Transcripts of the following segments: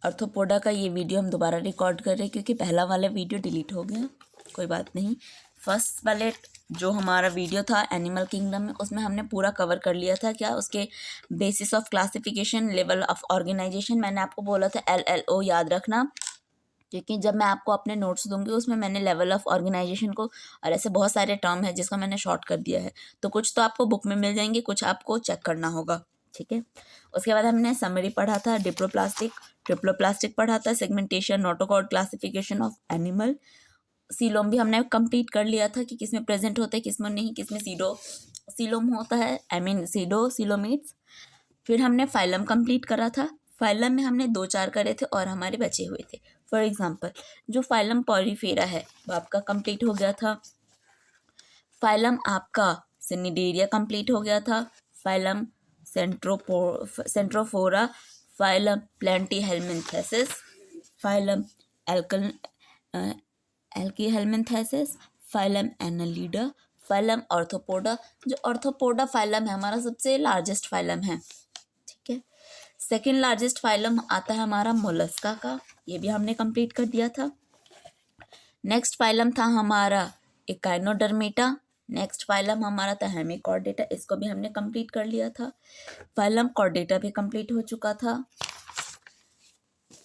Arthropoda का ये video हम दोबारा रिकॉर्ड कर रहे हैं क्योंकि पहला वाला वीडियो डिलीट हो गया, कोई बात नहीं। फर्स्ट वाले जो हमारा वीडियो था एनिमल किंगडम में, उसमें हमने पूरा कवर कर लिया था क्या उसके basis of classification, level of organisation. मैंने आपको बोला था LLO याद रखना, क्योंकि जब मैं आपको अपने नोट्स दूंगी उसमें मैंने लेवल ऑफ ऑर्गेनाइजेशन को, और ऐसे बहुत सारे टर्म है जिसका मैंने शॉर्ट कर दिया है, तो कुछ तो आपको बुक में मिल जाएंगे, कुछ आपको चेक करना होगा, ठीक है। उसके बाद हमने समरी पढ़ा था, डिप्लोप्लास्टिक, ट्रिप्लोप्लास्टिक पढ़ा था, segmentation, notochord, classification of animal. Coelom भी हमने कंप्लीट कर लिया था कि किसमें प्रेजेंट होता है किसमें नहीं, किसमें सीलोम होता है, आई मीन सीलोमेट्स। फिर हमने फाइलम कंप्लीट करा था। फाइलम में हमने 2-4 करे थे और हमारे बचे हुए थे। फॉर एग्जांपल जो फाइलम पॉलीफेरा है वो आपका कंप्लीट हो गया था। फाइलम आपका सिनिडेरिया कंप्लीट हो गया था। Phylum Ctenophora, phylum Platyhelminthes, phylum Aschelminthes, phylum Annelida, phylum Arthropoda. जो ऑर्थोपोडा फाइलम है हमारा सबसे लार्जेस्ट फाइलम है, ठीक है। सेकेंड लार्जेस्ट फाइलम आता है हमारा मोलस्का का, ये भी हमने कंप्लीट कर दिया था। नेक्स्ट फाइलम था हमारा इकाइनोडर्मेटा। नेक्स्ट फाइलम हमारा था हेमिकॉर्डेटा, इसको भी हमने कंप्लीट कर लिया था। फाइलम कॉर्डेटा भी कंप्लीट हो चुका था।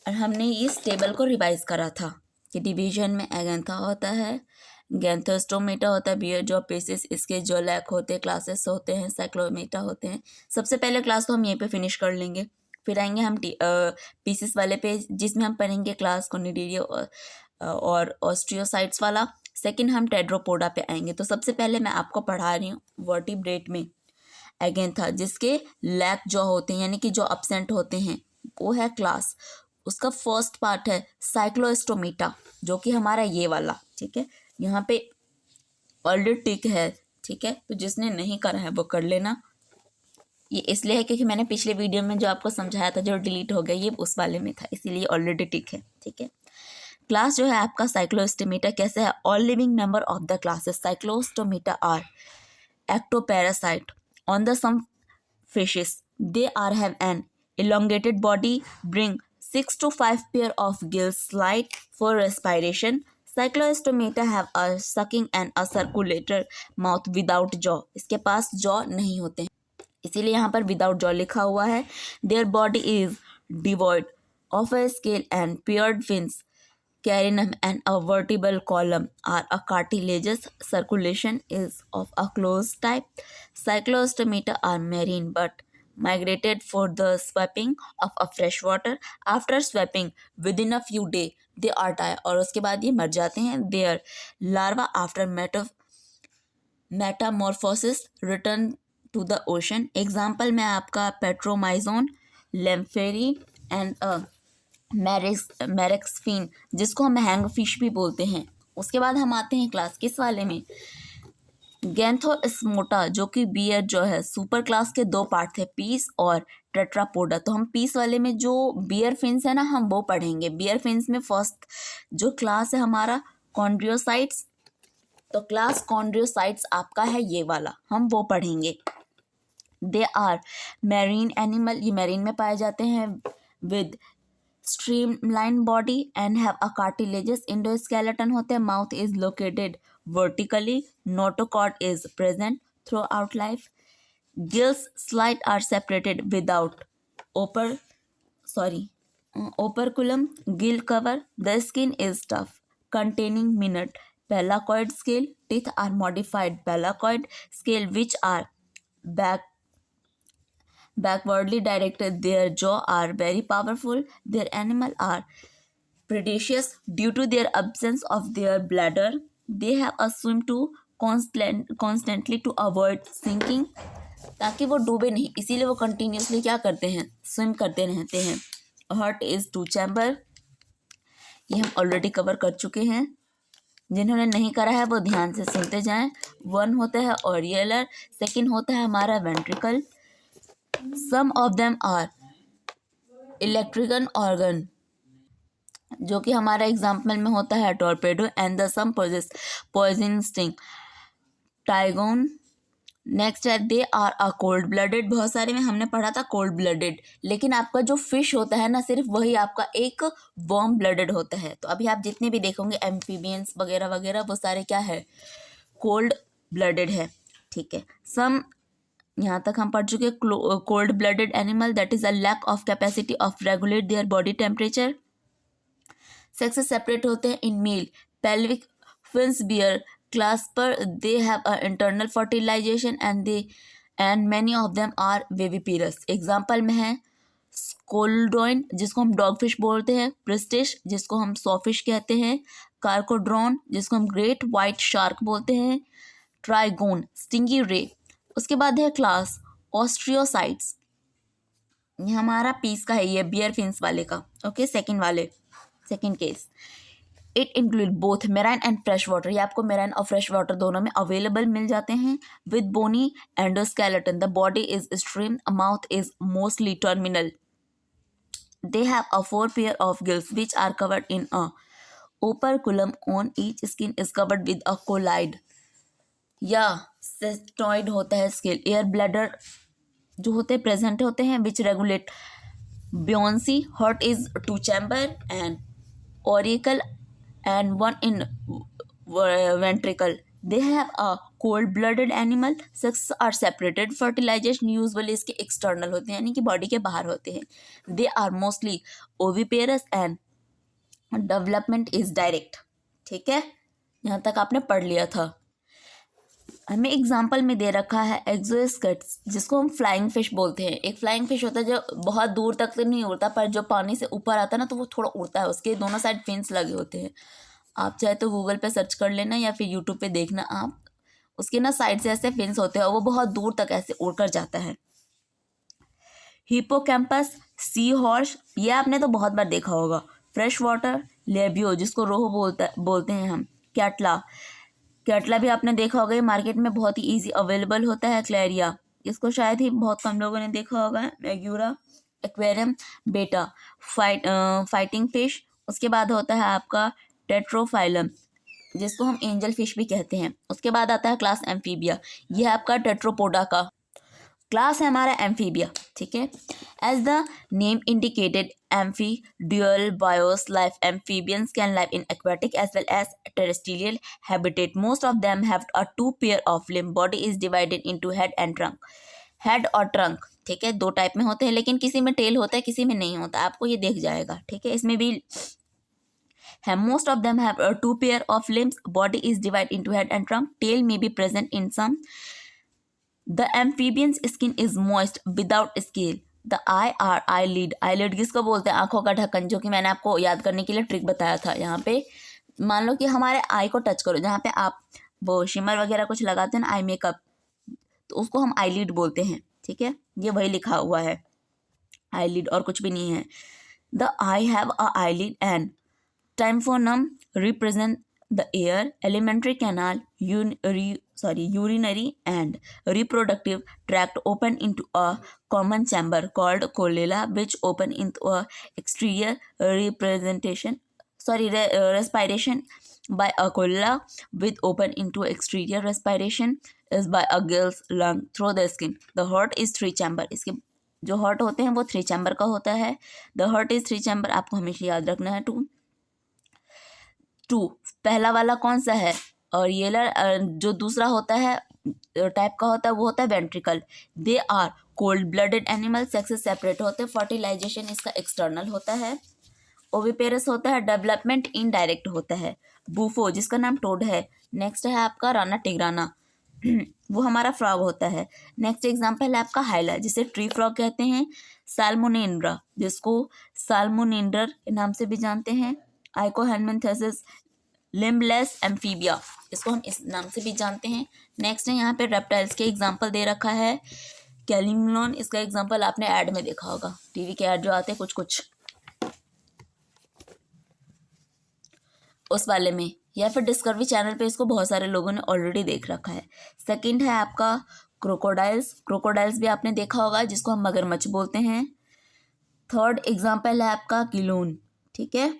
और हमने इस टेबल को रिवाइज करा था कि डिवीजन में एगेंथा होता है, गैंथोस्टोमेटा होता है, बियर जॉ पेसिस, इसके जो लैक होते हैं, क्लासेस होते हैं, साइक्लोमेटा होते हैं। सबसे पहले क्लास तो हम यहीं पे फिनिश कर लेंगे, फिर आएंगे हम पीसिस वाले पे जिसमें हम पढ़ेंगे क्लास कोनिडेरिया और ऑस्ट्रियोसाइट्स वाला। सेकंड हम टेट्रापोडा पे आएंगे। तो सबसे पहले मैं आपको पढ़ा रही हूँ वर्टिब्रेट में एगेंथा, जिसके लैक जो होते हैं यानी कि जो अपसेंट होते हैं वो है क्लास। उसका फर्स्ट पार्ट है साइक्लोस्टोमेटा, जो कि हमारा ये वाला, ठीक है। यहाँ पे ऑलरेडी टिक है, ठीक है, तो जिसने नहीं करा है वो कर लेना। ये इसलिए है क्योंकि मैंने पिछले वीडियो में जो आपको समझाया था जो डिलीट हो गया ये उस वाले में था, इसीलिए ऑलरेडी टिक है, ठीक है। क्लास जो है आपका साइक्लोस्टोमेटा कैसे है, all living member of the classes cyclostomata are ectoparasaite on the some fishes. They are have an elongated body, bring 6 to 5 pair of gills, slide for respiration. Cyclostomata have a sucking and a circulator mouth without jaw. इसके पास jaw नहीं होते हैं, इसीलिए यहाँ पर without jaw लिखा हुआ है। Their body is devoid of a scale and paired fins. Carinum and a vertebral column are a cartilaginous. Circulation is of a closed type. Cyclostomata are marine but migrated for the swapping of a fresh water. After swapping within a few days they are die, और उसके बाद ये मर जाते हैं। Their larva after metamorphosis return to the ocean. Example में आपका Petromyzon, लेम्फेरी and मैरेक्सफिन, जिसको हम हैंग फिश भी बोलते हैं। उसके बाद हम आते हैं क्लास किस वाले में, गैंथोस्मोटा, जो कि बियर जो है सुपर क्लास के 2 पार्ट थे, पीस और टेट्रापोडा। तो हम पीस वाले में जो बियर फिन्स है ना हम वो पढ़ेंगे। बियर फिन्स में फर्स्ट जो क्लास है हमारा कॉन्ड्रियोसाइट्स, तो क्लास कॉन्ड्रियोसाइट्स आपका है ये वाला, हम वो पढ़ेंगे। दे आर मैरीन एनिमल, ये मैरीन में पाए जाते हैं, with streamlined body and have a cartilaginous endoskeleton होते हैं। Mouth is located vertically. Notochord is present throughout life. Gills slight are separated without operculum. Gill cover. The skin is tough, containing minute pelacoid scale. Teeth are modified pelacoid scale which are backwardly directed. Their jaw are very powerful. Their animal are predaceous due to their absence of their bladder. They have a swim to constantly to avoid sinking, ताकि वो डूबे नहीं, इसीलिए वो continuously क्या करते हैं, swim करते रहते हैं। हार्ट इज 2 चैम्बर, ये हम ऑलरेडी कवर कर चुके हैं। जिन्होंने नहीं करा है वो ध्यान से सुनते जाएं। 1 होता है ऑरियलर, सेकंड होता है हमारा ventricle. Some of them are electrical organ, जो कि हमारा एग्जाम्पल में होता है torpedo, and the some possess poison sting, Trygon, next है they are a cold blooded, बहुत सारे में हमने पढ़ा था कोल्ड ब्लडेड, लेकिन आपका जो फिश होता है ना सिर्फ वही आपका एक वार्म ब्लडेड होता है। तो अभी आप जितने भी देखोगे एम्फीबियंस वगैरह वगैरह वो सारे क्या है, कोल्ड ब्लडेड है। ठीक है, सम यहाँ तक हम पढ़ चुके cold blooded animal that is a lack of capacity of regulate their body temperature. Sexes separate होते हैं in male pelvic fins bear claspers they have a internal fertilization and many of them are viviparous. Example में है स्कोल्डोइन जिसको हम dogfish बोलते हैं, प्रिस्टिश जिसको हम सॉफिश कहते हैं, कार्कोड्रॉन जिसको हम ग्रेट वाइट शार्क बोलते हैं, ट्राइगोन स्टिंगी रे। उसके बाद है क्लास ऑस्ट्रियोसाइट्स, ये हमारा पीस का है, ये बियर फिन्स वाले का। Okay, second case it include both marine and fresh water, ये आपको मेराइन और फ्रेश वाटर दोनों में अवेलेबल मिल जाते हैं। With bony endoskeleton, the body is stream, mouth is mostly terminal, they have a 4 pair of gills which are covered in a operculum, on each skin is covered with a colloid या cestoid होता है scale. Air bladder जो होते present होते हैं विच regulate buoyancy, heart is 2 chamber and auricle and 1 in ventricle. They have a cold-blooded animal. Sexes are separated. Fertilization usually इसके external होते हैं यानी कि बॉडी के बाहर होते हैं. They are mostly oviparous and development is direct. ठीक है, यहाँ तक आपने पढ़ लिया था। हमें एग्जाम्पल में दे रखा है एक्सोस्केट्स जिसको हम फ्लाइंग फिश बोलते हैं। एक फ्लाइंग फिश होता है जो बहुत दूर तक तो नहीं उड़ता, पर जो पानी से ऊपर आता है ना तो वो थोड़ा उड़ता है, उसके दोनों साइड फिन्स लगे होते हैं। आप चाहे तो गूगल पे सर्च कर लेना या फिर यूट्यूब पे देखना आप, उसके ना साइड से ऐसे फिन्स होते हैं और वो बहुत दूर तक ऐसे उड़कर जाता है। हिपोकैम्पस सी हॉर्स, ये आपने तो बहुत बार देखा होगा। फ्रेश वाटर लेबियो जिसको रोहू बोलते हैं हम। कैटला भी आपने देखा होगा, ये मार्केट में बहुत ही इजी अवेलेबल होता है। क्लेरिया, इसको शायद ही बहुत कम लोगों ने देखा होगा। मैग्यूरा एक्वेरियम बेटा फाइटिंग फिश। उसके बाद होता है आपका टेट्रोफाइलम जिसको हम एंजल फिश भी कहते हैं। उसके बाद आता है क्लास एम्फीबिया, यह आपका टेट्रोपोडा का क्लास है हमारा एम्फीबिया। ठीक है, as the name indicated amphibial bios life, amphibians can live in aquatic as well as terrestrial habitat. Most of them have a 2 pair of limb. Body is divided into head and trunk. Head और trunk, ठीक है, 2 type में होते हैं, लेकिन किसी में tell होता है किसी में नहीं होता, आपको ये देख जाएगा। ठीक है, इसमें भी है। Most of them have a 2 pair of limbs. Body is divided into head and trunk. Tail may be present in some. The amphibian's skin is moist without scale. The I R eyelid, eyelid किसको बोलते हैं, आंखों का ढक्कन, जो कि मैंने आपको याद करने के लिए ट्रिक बताया था। यहाँ पे मान लो कि हमारे आई को टच करो, जहाँ पे आप वो शिमर वगैरह कुछ लगाते हैं ना आई मेकअप, तो उसको हम आईलिड बोलते हैं। ठीक है, ये वही लिखा हुआ है आईलिड और कुछ भी नहीं है। The eye have a eyelid and tympanum represent the air, alimentary canal, urinary and reproductive tract open into a common chamber called corolla, which open into a exterior respiration by a corolla, with open into exterior respiration is by a girl's lung through the skin. The heart is 3 chamber, इसके जो heart होते हैं वो 3 chamber का होता है। The heart is 3 chamber, आपको हमेशा याद रखना है। टू पहला वाला कौन सा है, और ये जो दूसरा होता है टाइप का होता है वो होता है ventricle. They are cold blooded animal, sexes separate होते हैं, फर्टिलाइजेशन इसका एक्सटर्नल होता है। ओविपेरस होता है, डेवलपमेंट इनडायरेक्ट होता है। बूफो जिसका नाम टोड है। नेक्स्ट है आपका राना टिग्राना वो हमारा फ्रॉग होता है। नेक्स्ट एग्जाम्पल है आपका हाइला जिसे ट्री फ्रॉग कहते हैं। साल्मोनेंड्रा जिसको साल्मोनेंडर के नाम से भी जानते हैं। आइकोहेलमिन्थेसिस लिम्बलेस एम्फीबिया, इसको हम इस नाम से भी जानते हैं। नेक्स्ट है यहाँ पे रेप्टाइल्स के एग्जांपल दे रखा है। कैलिमलोन, इसका एग्जांपल आपने ऐड में देखा होगा, टीवी के ऐड जो आते हैं कुछ कुछ उस वाले में, या फिर डिस्कवरी चैनल पे इसको बहुत सारे लोगों ने ऑलरेडी देख रखा है। सेकंड है आपका क्रोकोडाइल्स भी आपने देखा होगा जिसको हम मगरमच्छ बोलते हैं। थर्ड एग्जाम्पल है आपका किलोन। ठीक है,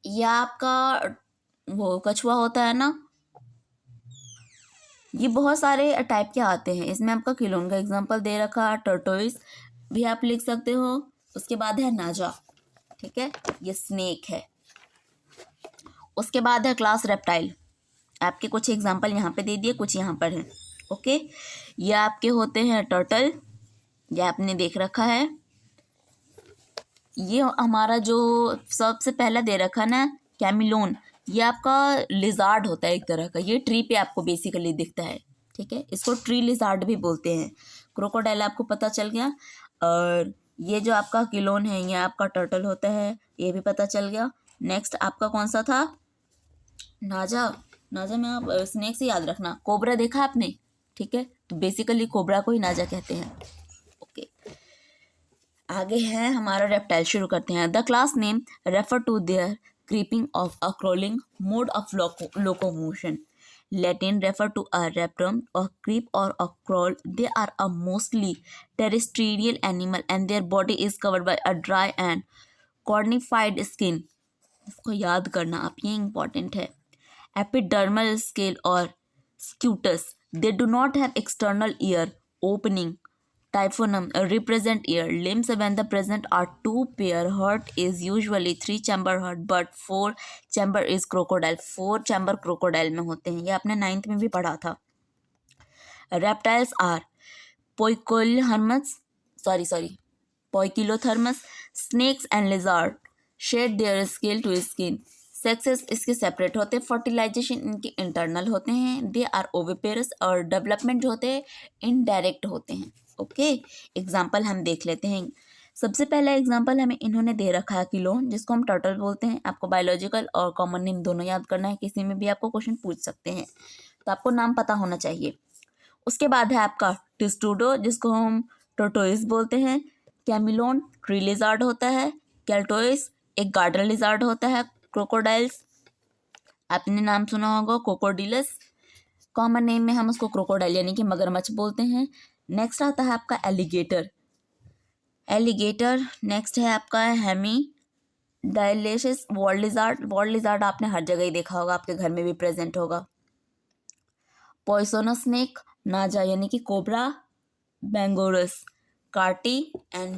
यह आपका वो कछुआ होता है ना, ये बहुत सारे टाइप के आते हैं। इसमें आपका क्लोन का एग्जांपल दे रखा है, टर्टोइस भी आप लिख सकते हो। उसके बाद है नाजा, ठीक है, ये स्नेक है। उसके बाद है क्लास रेप्टाइल। आपके कुछ एग्जांपल यहाँ पे दे दिए, कुछ यहाँ पर है। ओके, ये आपके होते हैं टर्टल, ये आपने देख रखा है। ये हमारा जो सबसे पहला दे रखा ना कैमिलोन, ये आपका लिजार्ड होता है एक तरह का। ये ट्री पे आपको बेसिकली दिखता है, ठीक है, इसको ट्री लिजार्ड भी बोलते हैं। क्रोकोडाइल आपको पता चल गया। और ये जो आपका किलोन है ये आपका टर्टल होता है, ये भी पता चल गया। नेक्स्ट आपका कौन सा था? नाजा। नाजा में आप स्नेक से याद रखना, कोबरा देखा आपने, ठीक है, तो बेसिकली कोबरा को ही नाजा कहते हैं। ओके, आगे है हमारा रेप्टाइल, शुरू करते हैं। The class name refer to their creeping of a crawling mode of locomotion. Latin refer to a reptile, a creep or a crawl. They are a mostly terrestrial animal and their body is covered by a dry and cornified skin. इसको याद करना आप, ये important है। Epidermal scale और scutus. They do not have external ear opening. Typhonum represent ear. Limbs when the present are two pair. Heart is usually 3-chamber heart, but 4-chamber is crocodile. 4-chamber crocodile में होते हैं, ये आपने 9th में भी पढ़ा था। Reptiles are Poikilothermus, snakes and lizard. Shed their scale to skin. Sexes इसके सेपरेट होते हैं, फर्टिलाइजेशन इनके इंटरनल होते हैं, दे आर ओविपेरस, और डेवलपमेंट जो होते हैं इनडायरेक्ट होते हैं। ओके, एग्जाम्पल हम देख लेते हैं। सबसे पहला एग्जाम्पल हमें इन्होंने दे रखा है किलोन, जिसको हम टर्टल बोलते हैं। आपको बायोलॉजिकल और कॉमन नेम दोनों याद करना है, किसी में भी आपको क्वेश्चन पूछ सकते हैं, तो आपको नाम पता होना चाहिए। उसके बाद है आपका टिस्टूडो, जिसको हम टोटोइस बोलते हैं। कैमिलोन ट्री लिजार्ड होता है। कैल्टोइस एक गार्डन लिजार्ड होता है। क्रोकोडाइल्स आपने नाम सुना होगा, क्रोकोडिलस, कॉमन नेम में हम उसको क्रोकोडाइल यानी कि मगरमच्छ बोलते हैं। नेक्स्ट आता है आपका एलिगेटर। नेक्स्ट है आपका Hemidactylus wall lizard. Wall lizard आपने हर जगह ही देखा होगा, आपके घर में भी प्रेजेंट होगा। पॉइसोनस स्नेक, नाजा यानी कि कोबरा, बेंगोरस, कार्टी एंड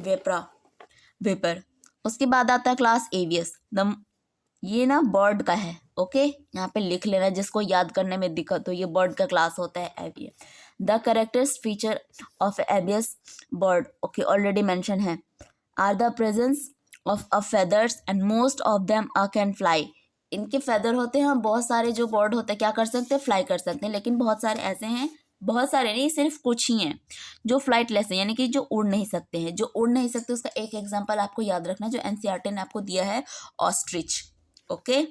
वेपर। उसके बाद आता है क्लास एवियस। ये ना बर्ड का है। ओके, यहाँ पे लिख लेना, जिसको याद करने में दिक्कत हो, ये बर्ड का क्लास होता है Aves. The characters feature of Aves bird, okay, already mention है, are the presence of a feathers and most of them can fly. इनके फेदर होते हैं, बहुत सारे जो बर्ड होते हैं क्या कर सकते हैं, फ्लाई कर सकते हैं, लेकिन बहुत सारे ऐसे हैं, बहुत सारे नहीं, सिर्फ कुछ ही हैं जो फ्लाइटलेस हैं, यानी कि जो उड़ नहीं सकते हैं। जो उड़ नहीं सकते उसका एक एग्जांपल आपको याद रखना, जो एनसीईआरटी ने आपको दिया है, ostrich. Okay,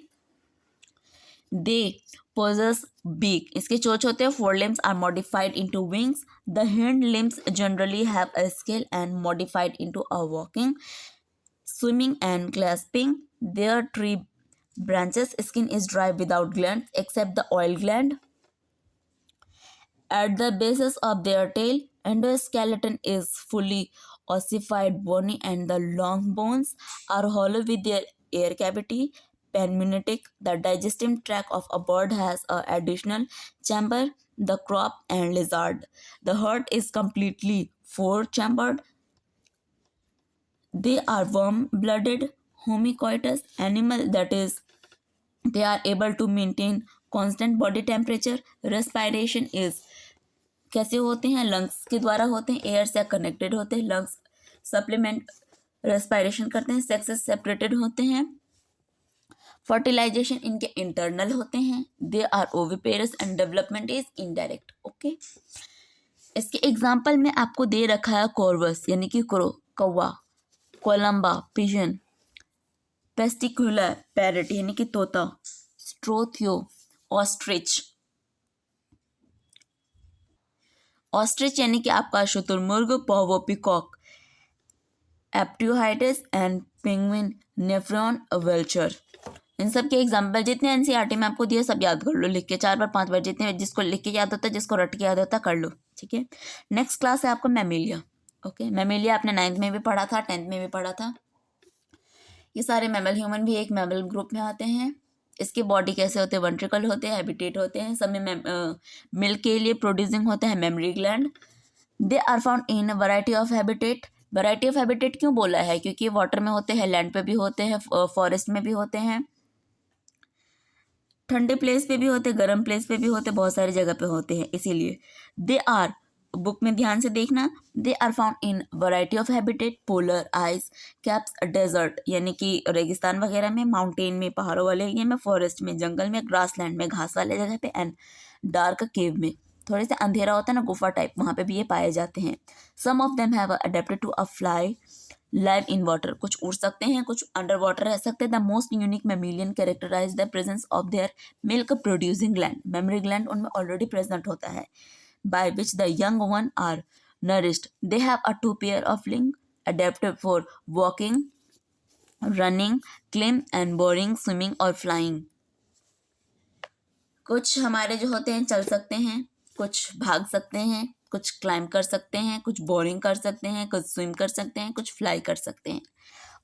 they possess beak, इसके चोंच होते हैं। Fore limbs are modified into wings. The hind limbs generally have a scale and modified into a walking, swimming and clasping. Their tree branches skin is dry without glands except the oil gland. At the bases of their tail, endoskeleton is fully ossified bony and the long bones are hollow with their air cavity. Panminitic, the digestive tract of a bird has an additional chamber, the crop and lizard. The heart is completely four-chambered. They are warm-blooded homicoidous animal, that is, they are able to maintain constant body temperature. Respiration is कैसे होते हैं, lungs के द्वारा होते हैं, air से connected होते हैं, लंग्स सप्लीमेंट रेस्पिरेशन करते हैं। सेक्सेस सेपरेटेड होते हैं। फर्टिलाइजेशन इनके इंटरनल होते हैं। They are oviparous and development is indirect. Okay, इसके एग्जाम्पल में आपको दे रखा है कॉर्वस यानी कि कौवा, कोलंबा पिजन, पेस्टिकुलर पैरट यानी कि तोता, स्ट्रोथियो ऑस्ट्रिच यानी कि आपका शुतुरमुर्ग, पॉवो पिकॉक, एप्ट्यूहाइटिस एंड पेंगुइन, नेफ्रॉन, वेल्चर। इन सब के एग्जाम्पल जितने एनसीईआरटी में आपको दिए सब याद कर लो, लिख के 4 बार 5 बार, जितने जिसको लिख के याद होता है, जिसको रट के याद होता है कर लो, ठीक है। नेक्स्ट क्लास है आपका मैमेलिया। ओके, मैमेलिया आपने 9th में भी पढ़ा था, 10th में भी पढ़ा था। ये सारे मैमल ह्यूमन भी एक मैमल ग्रुप में आते हैं। इसकी बॉडी कैसे होते हैं, वेंट्रिकल होते हैं, हैबिटेट होते हैं, सब में मिल्क के लिए प्रोड्यूसिंग होते हैं mammary gland. They are found in variety of habitat. Variety of habitat क्यों बोला है, क्योंकि वाटर में होते हैं, लैंड पे भी होते हैं, फॉरेस्ट में भी होते हैं, ठंडे प्लेस पे भी होते हैं, गर्म प्लेस पे भी होते हैं, बहुत सारी जगह पे होते हैं, इसीलिए दे आर, बुक में ध्यान से देखना, they are found in variety of habitat, polar, ice caps, desert यानी कि रेगिस्तान वगैरह में, माउंटेन में, पहाड़ों वाले एरिया में, फॉरेस्ट में, जंगल में, ग्रासलैंड में, घास वाले जगह पे, एंड डार्क केव में, थोड़े से अंधेरा होता है ना, गुफा टाइप, वहाँ पे भी ये पाए जाते हैं। Some of them have adapted to a fly live in water, कुछ उड़ सकते हैं, कुछ अंडर वाटर रह सकते हैं। The most unique mammalian characterize the presence of their milk producing gland, mammary gland उनमें ऑलरेडी प्रेजेंट होता है, by which the young one are nourished. They have a 2 pair of limb adapted for walking, running, climb and burrowing, swimming और flying. कुछ हमारे जो होते हैं चल सकते हैं, कुछ भाग सकते हैं, कुछ क्लाइंब कर सकते हैं, कुछ बोरिंग कर सकते हैं, कुछ स्विम कर सकते हैं, कुछ फ्लाई कर सकते हैं।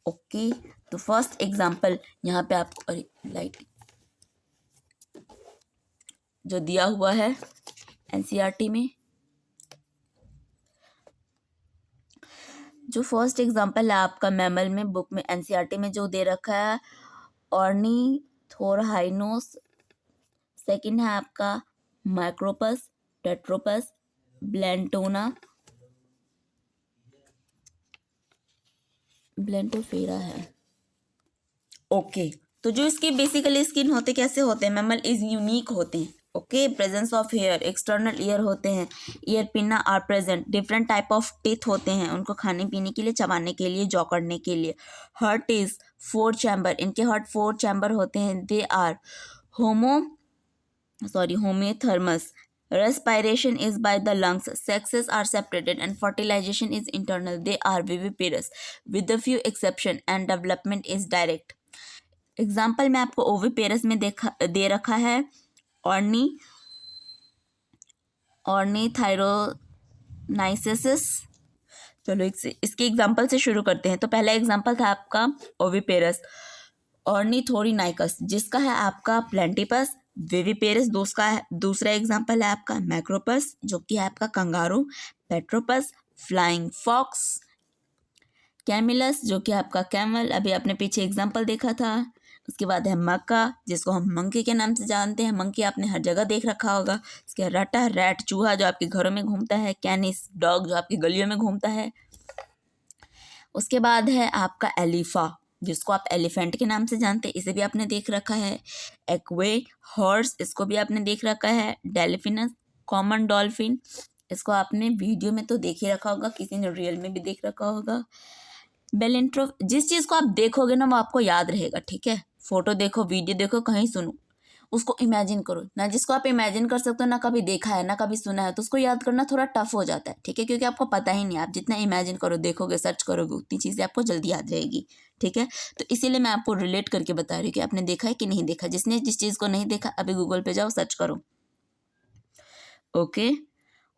ओके, तो फर्स्ट एग्जांपल यहाँ पे आपको, अरे लाइट जो दिया हुआ है एनसीईआरटी में, जो फर्स्ट एग्जांपल है आपका मैमल में, बुक में एनसीईआरटी में जो दे रखा है, ऑर्निथोरहाइनोस। सेकंड है आपका माइक्रोपस, टेट्रोपस, ब्लेंटोना, ब्लेंटोफेरा है। ओके, तो जो इसके बेसिकली स्किन होते कैसे होते हैं, मैमल इज यूनिक होते हैं। Okay, presence of hair, external ear होते हैं, ear pinna are present, different type of teeth होते हैं, उनको खाने पीने के लिए, चबाने के लिए, जॉ करने के लिए। हार्ट इज 4 चैम्बर, इनके हार्ट 4 चैम्बर होते हैं। They are homeothermous, respiration is by the lungs, sexes are separated and fertilization is internal. They are viviparous with a few exception and development is direct. Example में आपको oviparous में दे रखा है ऑर्निथायरोनाइसिस। चलो इसके एग्जाम्पल से शुरू करते हैं। तो पहला एग्जाम्पल था आपका ओविपेरस, ऑर्निथोरिनाइकस जिसका है आपका प्लेंटिपस, विविपेरस दूसरा एग्जाम्पल है आपका मैक्रोपस जो कि है आपका कंगारू, पेट्रोपस फ्लाइंग फॉक्स, कैमिलस जो कि आपका कैमल, अभी आपने पीछे एग्जाम्पल देखा था। उसके बाद है मक्का जिसको हम मंकी के नाम से जानते हैं, मंकी आपने हर जगह देख रखा होगा। उसके रटा, रैट चूहा जो आपके घरों में घूमता है, कैनिस डॉग जो आपकी गलियों में घूमता है। उसके बाद है आपका एलिफा जिसको आप एलिफेंट के नाम से जानते हैं, इसे भी आपने देख रखा है। एक्वे हॉर्स, इसको भी आपने देख रखा है। डेल्फिनस कॉमन डॉल्फिन, इसको आपने वीडियो में तो देख ही रखा होगा, किसी ने रियल में भी देख रखा होगा। बेलेंट्रो, जिस चीज़ को आप देखोगे ना वो आपको याद रहेगा, ठीक है। फोटो देखो, वीडियो देखो, कहीं सुनो, उसको इमेजिन करो ना। जिसको आप इमेजिन कर सकते हो ना कभी देखा है ना कभी सुना है, तो उसको याद करना थोड़ा टफ हो जाता है, ठीक है, क्योंकि आपको पता ही नहीं। आप जितना इमेजिन करो, देखोगे, सर्च करोगे, उतनी चीज़ें आपको जल्दी याद रहेगी, ठीक है। तो इसीलिए मैं आपको रिलेट करके बता रही हूँ कि आपने देखा है कि नहीं देखा। जिसने जिस चीज़ को नहीं देखा अभी गूगल पे जाओ, सर्च करो। ओके,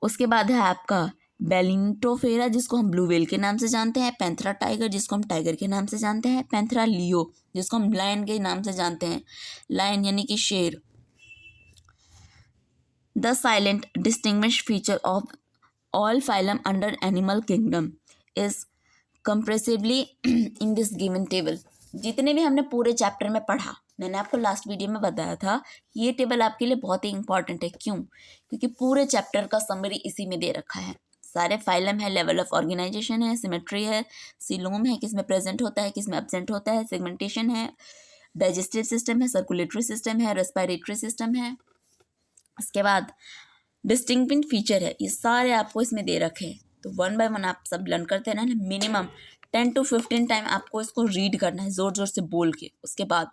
उसके बाद है आपका बेलिंटोफेरा जिसको हम ब्लू व्हेल के नाम से जानते हैं, पैंथरा टाइगर जिसको हम टाइगर के नाम से जानते हैं, पैंथरा लियो जिसको हम लायन के नाम से जानते हैं, लायन यानी कि शेर। The salient distinguish feature of all phylum under animal kingdom is comprehensively in this given table. जितने भी हमने पूरे चैप्टर में पढ़ा, मैंने आपको लास्ट वीडियो में बताया था, ये टेबल आपके लिए बहुत ही इंपॉर्टेंट है। क्यों? क्योंकि पूरे चैप्टर का समरी इसी में दे रखा है। सारे फाइलम है, लेवल ऑफ ऑर्गेनाइजेशन है, सिमेट्री है, सीलोम है, किस में प्रेजेंट होता है, किस में एब्सेंट होता है, सेगमेंटेशन है, डाइजेस्टिव सिस्टम है, सर्कुलेटरी सिस्टम है, रेस्पिरेटरी सिस्टम है। उसके बाद डिस्टिंक्टिव फीचर है, ये सारे आपको इसमें दे रखे हैं। तो 1 बाय 1 आप सब लर्न करते रहना। मिनिमम 10 to 15 टाइम आपको इसको रीड करना है, जोर जोर से बोल के। उसके बाद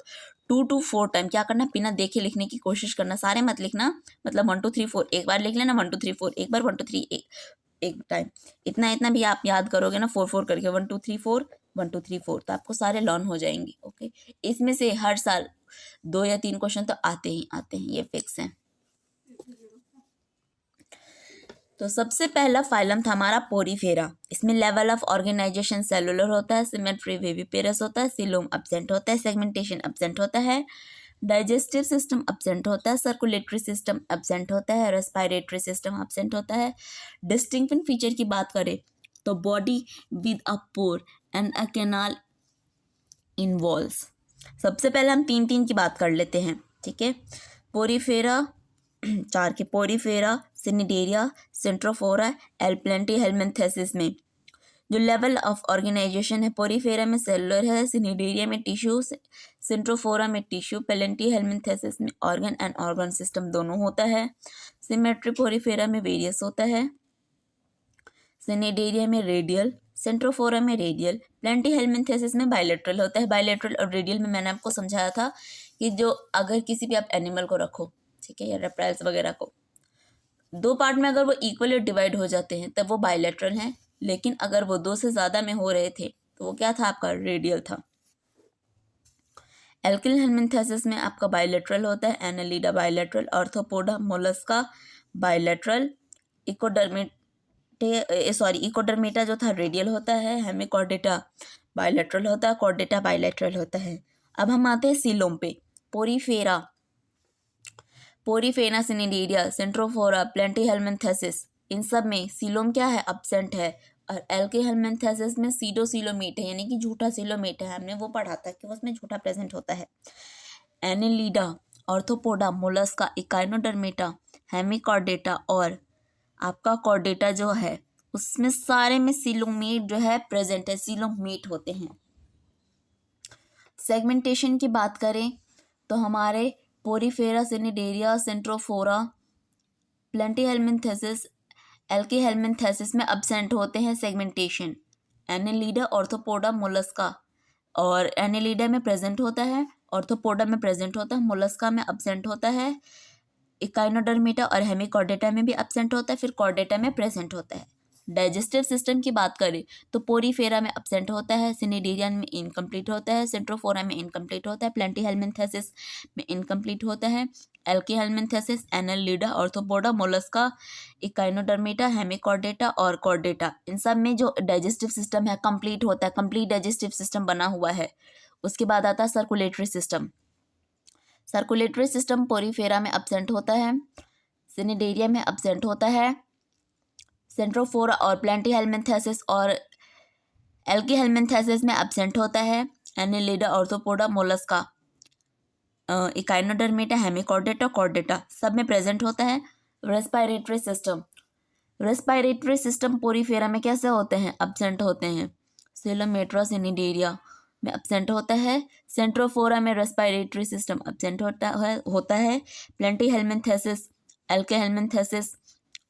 2 to 4 टाइम क्या करना है, बिना देखे लिखने की कोशिश करना। सारे मत लिखना, मतलब 1 2 3 4 एक बार लिख लेना, 1 2 3 4 एक बार, 1 2 3 एक टाइम। इतना भी आप याद करोगे ना 4 4 करके, 1 2 3 4 1 2 3 4, तो आपको सारे लर्न हो जाएंगे। ओके, इसमें से हर साल 2 या 3 क्वेश्चन तो आते ही आते हैं, ये फिक्स है। तो सबसे पहला फाइलम था हमारा पोरीफेरा। इसमें लेवल ऑफ ऑर्गेनाइजेशन सेलुलर होता है, सिमेट्री विविपेरस होता है, सीलोम एब्सेंट होता है, सेगमेंटेशन एब्सेंट होता है, डाइजेस्टिव सिस्टम एब्सेंट होता है, सर्कुलेटरी सिस्टम एब्सेंट होता है, रेस्पिरेटरी सिस्टम एब्सेंट होता है। डिस्टिंक्टिव फीचर की बात करें तो body with a pore and a canal in walls. सबसे पहले हम तीन तीन की बात कर लेते हैं, ठीक है। पोरीफेरा, चार के पोरीफेरा, सिनिडेरिया, सेंट्रोफोरा, एल्प्लेंटी हेल्मिंथेसिस में जो लेवल ऑफ ऑर्गेनाइजेशन है, पोरीफेरा में सेलुलर है, सिनिडेरिया में टिश्यू, सेंट्रोफोरा में टिश्यू, प्लेंटी हेल्मिंथेसिस में ऑर्गन एंड ऑर्गन सिस्टम दोनों होता है। सिमेट्री पोरीफेरा में वेरियस होता है, सिनिडेरिया में रेडियल, सेंट्रोफोरा में रेडियल, प्लेंटी हेल्मिंथेसिस में बायलेटरल होता है। बायलेटरल और रेडियल में मैंने आपको समझाया था कि जो अगर किसी भी आप एनिमल को रखो, ठीक है, या रेप्टाइल्स वगैरह को, दो पार्ट में अगर वो इक्वली डिवाइड हो जाते हैं तब वो बायलेटरल हैं, लेकिन अगर वो दो से ज़्यादा में हो रहे थे तो वो क्या था, आपका रेडियल था। एल्किल हेल्मिंथेसिस में आपका बायलेटरल होता है, Annelida bilateral, Arthropoda Mollusca bilateral, Echinodermata जो था रेडियल होता है, हेमिकॉर्डेटा बायलेटरल होता है, कॉर्डेटा बायलेटरल होता है। अब हम आते हैं सीलोम पे। पोरीफेरा, पोरीफेरा, सिनिडेरिया, सेंट्रोफोरा, प्लेंटी हेल्मिंथेसिस, इन सब में सीलोम क्या है, एब्सेंट है। और एल्की हेल्मिंथेसिस में सीडोसीलोमेट है, यानी कि झूठा सीलोमेट है, हमने वो पढ़ा था कि उसमें झूठा प्रेजेंट होता है। Annelida, arthropoda, Mollusca, Echinodermata, Hemichordata और आपका कॉर्डेटा जो है उसमें सारे में सीलोमेट जो है प्रेजेंट है, सीलोमेट होते हैं। सेगमेंटेशन की बात करें तो हमारे पोरीफेरा, सिनिडेरिया, सेंट्रोफोरा, प्लेंटी हेल्मिंथेसिस, एल्की हेल्मिंथेसिस में एब्सेंट होते हैं सेगमेंटेशन। एनिलीडा, ऑर्थोपोडा, मोलस्का, और एनिलीडा में प्रेजेंट होता है, ऑर्थोपोडा में प्रेजेंट होता है, मोलस्का में एब्सेंट होता है, इकाइनोडर्मेटा और हेमिकॉर्डेटा में भी एब्सेंट होता है, फिर कॉर्डेटा में प्रेजेंट होता है। डाइजेस्टिव सिस्टम की बात करें तो पोरीफेरा में एब्सेंट होता है, सिनिडेरिया में इनकम्प्लीट होता है, सेंट्रोफोरा में इनकम्प्लीट होता है, प्लेंटी हेल्मिंथेसिस में इनकम्प्लीट होता है, Aschelminthes, Annelida, Arthropoda, Mollusca, Echinodermata, Hemichordata और कॉर्डेटा, इन सब में जो डाइजेस्टिव सिस्टम है कंप्लीट होता है, कंप्लीट डाइजेस्टिव सिस्टम बना हुआ है। उसके बाद आता है circulatory system. Circulatory system Porifera में एब्सेंट होता है, सिनिडेरिया में एब्सेंट होता है, सेंट्रोफोरा और प्लेंटी हेल्मिंथेसिस और एल्की हेल्मिंथेसिस में एब्सेंट होता है, Annelida, arthropoda, Mollusca, Echinodermata, Hemichordata, Chordata सब में प्रेजेंट होता है। Respiratory system, respiratory system Porifera में कैसे होते हैं, एब्सेंट होते हैं, सिलोमेट्रा, सिनिडेरिया में एब्सेंट होता है, सेंट्रोफोरा में रेस्पिरेटरी सिस्टम एब्सेंट होता है, प्लेंटी हेल्मिंथेसिस, एल्के हेल्मिंथेसिस,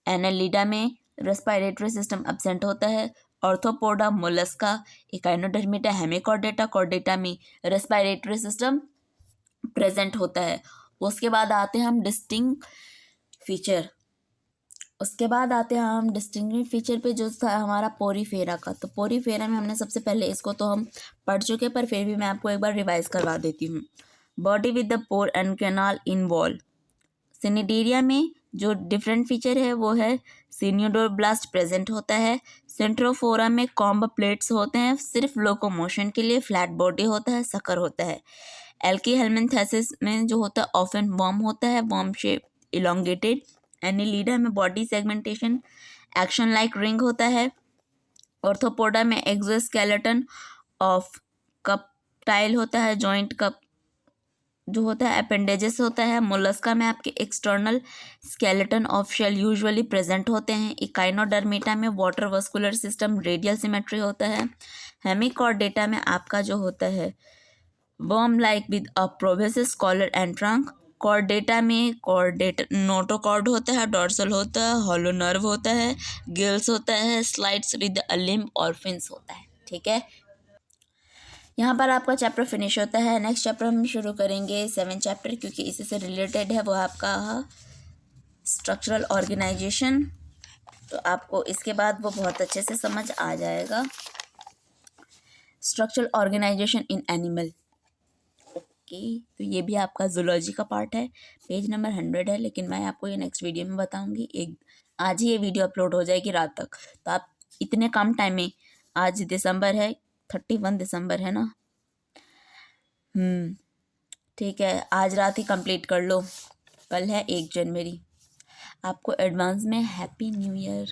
एनालिडा में रेस्पिरेटरी सिस्टम एब्सेंट होता है, arthropoda, Mollusca, Echinodermata, Hemichordata, Chordata में रेस्पिरेटरी सिस्टम प्रेजेंट होता है। उसके बाद आते हैं हम डिस्टिंक्ट फीचर। उसके बाद आते हैं हम डिस्टिंक्टिव फीचर पे जो था हमारा पोरीफेरा का। तो पोरीफेरा में हमने सबसे पहले इसको तो हम पढ़ चुके, पर फिर भी मैं आपको एक बार रिवाइज करवा देती हूँ। Body with the pore and canal in wall. Cnidaria में जो डिफरेंट फीचर है वो है सिनियोडोब्लास्ट प्रेजेंट होता है, सेंट्रोफोरा में कॉम्ब प्लेट्स होते हैं सिर्फ लोकोमोशन के लिए, फ्लैट बॉडी होता है, सकर होता है। एल्की हेल्मिंथेसिस में जो होता है ऑफन वर्म होता है, वर्म शेप इलोंगेटेड। एनिलीडा में body segmentation action like ring होता है। ऑर्थोपोडा में एक्सोस्केलेटन ऑफ कप टाइल होता है, जॉइंट कप जो होता है अपेंडेजेस होता है। मोलस्का में आपके external skeleton of shell usually present होते हैं। इकाइनोडर्मेटा में water vascular system radial symmetry होता है। हेमिकॉर्डेटा में आपका जो होता है worm like with a proboscis collar and trunk. Chordata में नोटोकॉर्ड होता है, डॉर्सल होता है, हॉलो नर्व होता है, गिल्स होता है, स्लाइड्स विद अ लिम्ब और फिन्स होता है। ठीक है, यहाँ पर आपका चैप्टर फिनिश होता है। नेक्स्ट चैप्टर हम शुरू करेंगे 7th चैप्टर, क्योंकि इसी से रिलेटेड है, वो आपका स्ट्रक्चरल ऑर्गेनाइजेशन। तो आपको इसके बाद वो बहुत अच्छे से समझ आ जाएगा। Structural organization in animal. Okay, तो ये भी आपका जूलॉजी का पार्ट है, पेज नंबर 100 है, लेकिन मैं आपको ये नेक्स्ट वीडियो में बताऊंगी। आज ही ये वीडियो अपलोड हो जाएगी रात तक, तो आप इतने कम टाइम में, आज दिसंबर है, 31 दिसंबर है ना, ठीक है, आज रात ही कंप्लीट कर लो, कल है 1 जनवरी। आपको एडवांस में हैप्पी न्यू ईयर।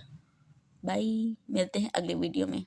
बाय, मिलते हैं अगले वीडियो में।